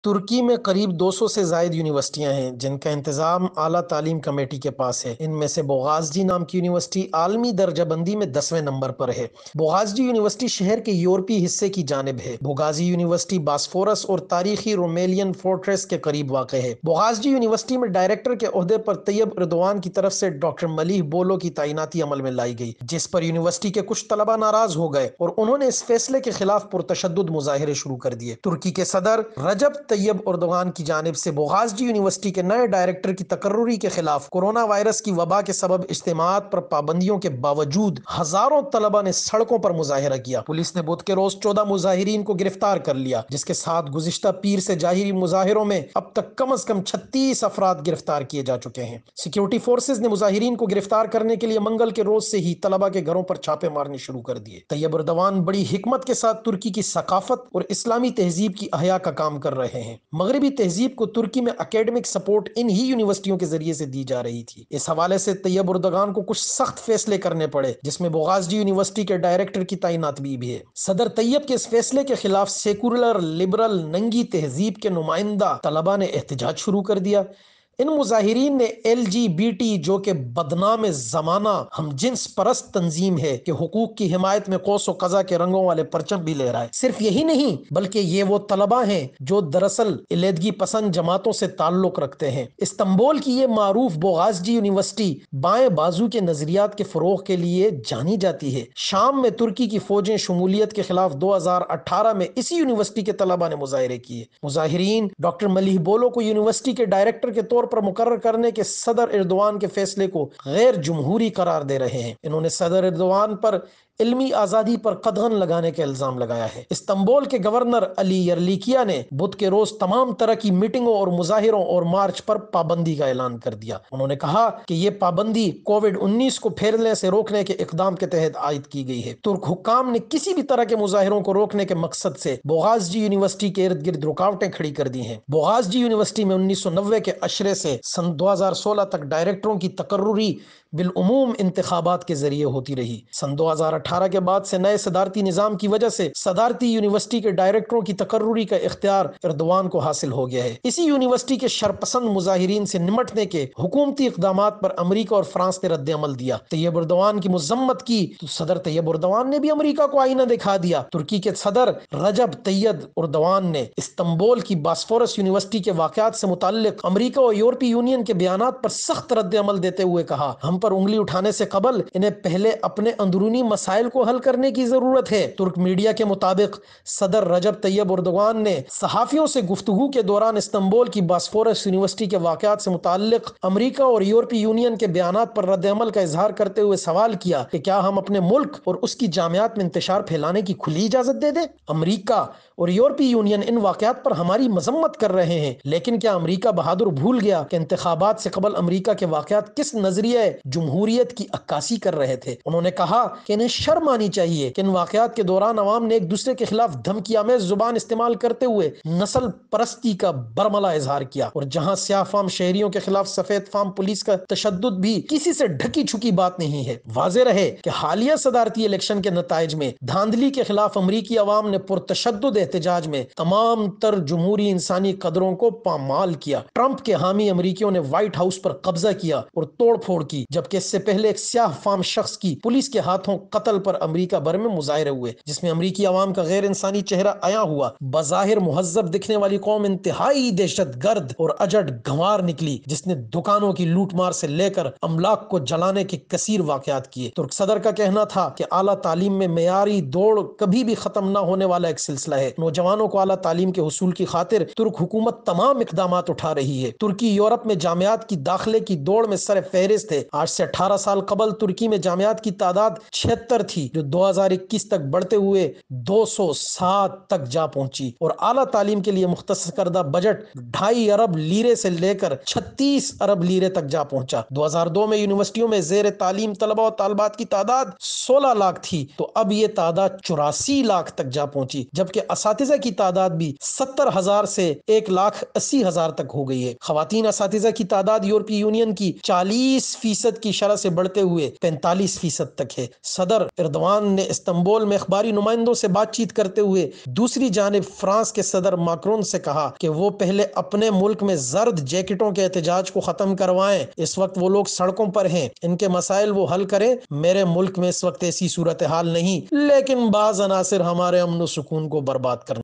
ترکی میں قریب 200 سے زائد یونیورسٹیاں ہیں جن کا انتظام اعلیٰ تعلیم کمیٹی کے پاس ہے۔ ان میں سے بوغازجی نام کی یونیورسٹی عالمی درجہ بندی میں 10ویں نمبر پر ہے۔ بوغازجی یونیورسٹی شہر کے یورپی حصے کی جانب ہے۔ بوغازی یونیورسٹی باسفورس اور تاریخی رومیلین فورٹریس کے قریب واقع ہے۔ بوغازجی یونیورسٹی میں ڈائریکٹر کے عہدے پر طیب اردوان کی طرف سے ڈاکٹر ملیح بولو کی تعیناتی عمل میں لائی گئی، جس پر یونیورسٹی کے کچھ طلبہ ناراض ہو گئے اور انہوں نے اس فیصلے کے خلاف پرتشدد مظاہرے شروع کر دیے۔ ترکی کے صدر رجب طیب اردوغان کی جانب سے بوغازجی یونیورسٹی کے نئے ڈائریکٹر کی تقرری کے خلاف کورونا وائرس کی وبا کے سبب اجتماعات پر پابندیوں کے باوجود ہزاروں طلبہ نے سڑکوں پر مظاہرہ کیا۔ پولیس نے بدھ کے روز 14 مظاہرین کو گرفتار کر لیا، جس کے ساتھ گزشتہ پیر سے جاری مظاہروں میں اب تک کم از کم 36 افراد گرفتار کیے جا چکے ہیں۔ سیکیورٹی فورسز نے مظاہرین کو گرفتار کرنے کے لیے منگل کے روز سے ہی طلبہ کے گھروں پر چھاپے مارنے شروع کر دیے۔ طیب اردوان بڑی حکمت کے ساتھ ترکی کی ثقافت اور اسلامی تہذیب کی احیا کا کام کر رہے ہیں۔ مغربی تہذیب کو ترکی میں اکیڈمک سپورٹ ان ہی یونیورسٹیوں کے ذریعے سے دی جا رہی تھی۔ اس حوالے سے طیب اردوغان کو کچھ سخت فیصلے کرنے پڑے، جس میں بوغازجی یونیورسٹی کے ڈائریکٹر کی تعینات بھی ہے۔ صدر طیب کے اس فیصلے کے خلاف سیکولر، لبرل، ننگی تہذیب کے نمائندہ طلبہ نے احتجاج شروع کر دیا۔ ان مظاہرین نے LGBT جو کہ بدنام زمانہ ہم جنس پرست تنظیم ہے کہ حقوق کی حمایت میں قوس و قزح کے رنگوں والے پرچم بھی لہرائے۔ صرف یہی نہیں بلکہ یہ وہ طلبہ ہیں جو دراصل علیحدگی پسند جماعتوں سے تعلق رکھتے ہیں۔ استنبول کی یہ معروف بوغازجی یونیورسٹی بائیں بازو کے نظریات کے فروغ کے لیے جانی جاتی ہے۔ شام میں ترکی کی فوجیں شمولیت کے خلاف 2018 میں اسی یونیورسٹی کے طلبہ نے مظاہرے کیے۔ مظاہرین ڈاکٹر ملیح بولو کو یونیورسٹی کے ڈائریکٹر کے طور پر مقرر کرنے کے صدر اردوان کے فیصلے کو غیر جمہوری قرار دے رہے ہیں۔ انہوں نے صدر اردوان پر علمی آزادی پر قدغن لگانے کا الزام لگایا ہے۔ استنبول کے گورنر علی یرلیکیا نے بدھ کے روز تمام طرح کی میٹنگوں اور مظاہروں اور مارچ پر پابندی کا اعلان کر دیا۔ انہوں نے کہا کہ یہ پابندی کووڈ-19 کو پھیلنے سے روکنے کے اقدام کے تحت عائد کی گئی ہے۔ ترک حکام نے کسی بھی طرح کے مظاہروں کو روکنے کے مقصد سے بوغازجی یونیورسٹی کے ارد گرد رکاوٹیں کھڑی کر دی ہیں۔ بوغازجی یونیورسٹی میں 1990 کے عشرے سے سن 2016 تک ڈائریکٹروں کی تقرری بالعموم انتخابات کے ذریعے ہوتی رہی۔ سن 2018 کے بعد سے نئے صدارتی نظام کی وجہ سے صدارتی یونیورسٹی کے ڈائریکٹروں کی تقرری کا اختیار اردوان کو حاصل ہو گیا ہے۔ اسی یونیورسٹی کے شرپسند مظاہرین سے نمٹنے کے حکومتی اقدامات پر امریکہ اور فرانس نے رد عمل دیا۔ طیب اردوان کی مذمت کی تو صدر طیب اردوان نے بھی امریکہ کو آئینہ دکھا دیا۔ ترکی کے صدر رجب طیب اردوان نے استنبول کی باسفورس یونیورسٹی کے واقعات سے متعلق امریکہ اور یورپی یونین کے بیانات پر سخت رد عمل دیتے ہوئے کہا، ہم پر انگلی اٹھانے سے قبل انہیں پہلے اپنے اندرونی مسائل کو حل کرنے کی ضرورت ہے۔ ترک میڈیا کے مطابق صدر رجب طیب اردوغان نے صحافیوں سے گفتگو کے دوران استنبول کی باسفورس یونیورسٹی کے واقعات سے متعلق امریکہ اور یورپی یونین کے بیانات پر رد عمل کا اظہار کرتے ہوئے سوال کیا کہ کیا ہم اپنے ملک اور اس کی جامعات میں انتشار پھیلانے کی کھلی اجازت دے دیں؟ امریکہ اور یورپی یونین ان واقعات پر ہماری مذمت کر رہے ہیں، لیکن کیا امریکہ بہادر بھول گیا کہ انتخابات سے قبل امریکہ کے واقعات کس نظریہ جمہوریت کی عکاسی کر رہے تھے؟ انہوں نے کہا کہ انہیں شرم آنی چاہیے کہ ان واقعات کے دوران عوام نے ایک دوسرے کے خلاف دھمکی آمیز زبان استعمال کرتے ہوئے نسل پرستی کا برملا اظہار کیا، اور جہاں سیاہ فام شہریوں کے خلاف سفید فام پولیس کا تشدد بھی کسی سے ڈھکی چھکی بات نہیں ہے۔ واضح رہے کہ حالیہ صدارتی الیکشن کے نتائج میں دھاندلی کے خلاف امریکی عوام نے پرتشدد احتجاج میں تمام تر جمہوری انسانی قدروں کو پامال کیا۔ ٹرمپ کے حامی امریکیوں نے وائٹ ہاؤس پر قبضہ کیا اور توڑ پھوڑ کی، جبکہ اس سے پہلے ایک سیاہ فام شخص کی پولیس کے ہاتھوں قتل پر امریکہ بھر میں مظاہرے ہوئے، جس میں امریکی عوام کا غیر انسانی چہرہ عیاں ہوا۔ بظاہر مہذب دکھنے والی قوم انتہائی دہشت گرد اور اجڑ گنوار نکلی، جس نے دکانوں کی لوٹ مار سے لے کر املاک کو جلانے کے کثیر واقعات کیے۔ ترک صدر کا کہنا تھا کہ اعلیٰ تعلیم میں معیاری دوڑ کبھی بھی ختم نہ ہونے والا ایک سلسلہ ہے۔ نوجوانوں کو اعلیٰ تعلیم کے حصول کی خاطر ترک حکومت تمام اقدامات اٹھا رہی ہے۔ ترکی یورپ میں جامعات کی داخلے کی دوڑ میں سر فہرست ہے۔ آج سے 18 سال قبل ترکی میں جامعات کی تعداد 76 تھی، جو 2021 تک بڑھتے ہوئے 207 تک جا پہنچی، اور اعلیٰ تعلیم کے لیے مختص کردہ بجٹ 2.5 ارب لیرے سے لے کر 36 ارب لیرے تک جا پہنچا۔ 2002 میں یونیورسٹیوں میں زیر تعلیم طلبہ و طالبات کی تعداد 16 لاکھ تھی، تو اب یہ تعداد 84 لاکھ تک جا پہنچی، جبکہ اساتذہ کی تعداد بھی 70,000 سے 1,80,000 تک ہو گئی ہے۔ خواتین اساتذہ کی تعداد یورپی یونین کی 40% فیصد کی شرح سے بڑھتے ہوئے 45% تک ہے۔ صدر اردوان نے استنبول میں اخباری نمائندوں سے بات چیت کرتے ہوئے دوسری جانب فرانس کے صدر ماکرون سے کہا کہ وہ پہلے اپنے ملک میں زرد جیکٹوں کے احتجاج کو ختم کروائیں۔ اس وقت وہ لوگ سڑکوں پر ہیں، ان کے مسائل وہ حل کریں۔ میرے ملک میں اس وقت ایسی صورتحال نہیں، لیکن بعض عناصر ہمارے امن و سکون کو برباد کرنا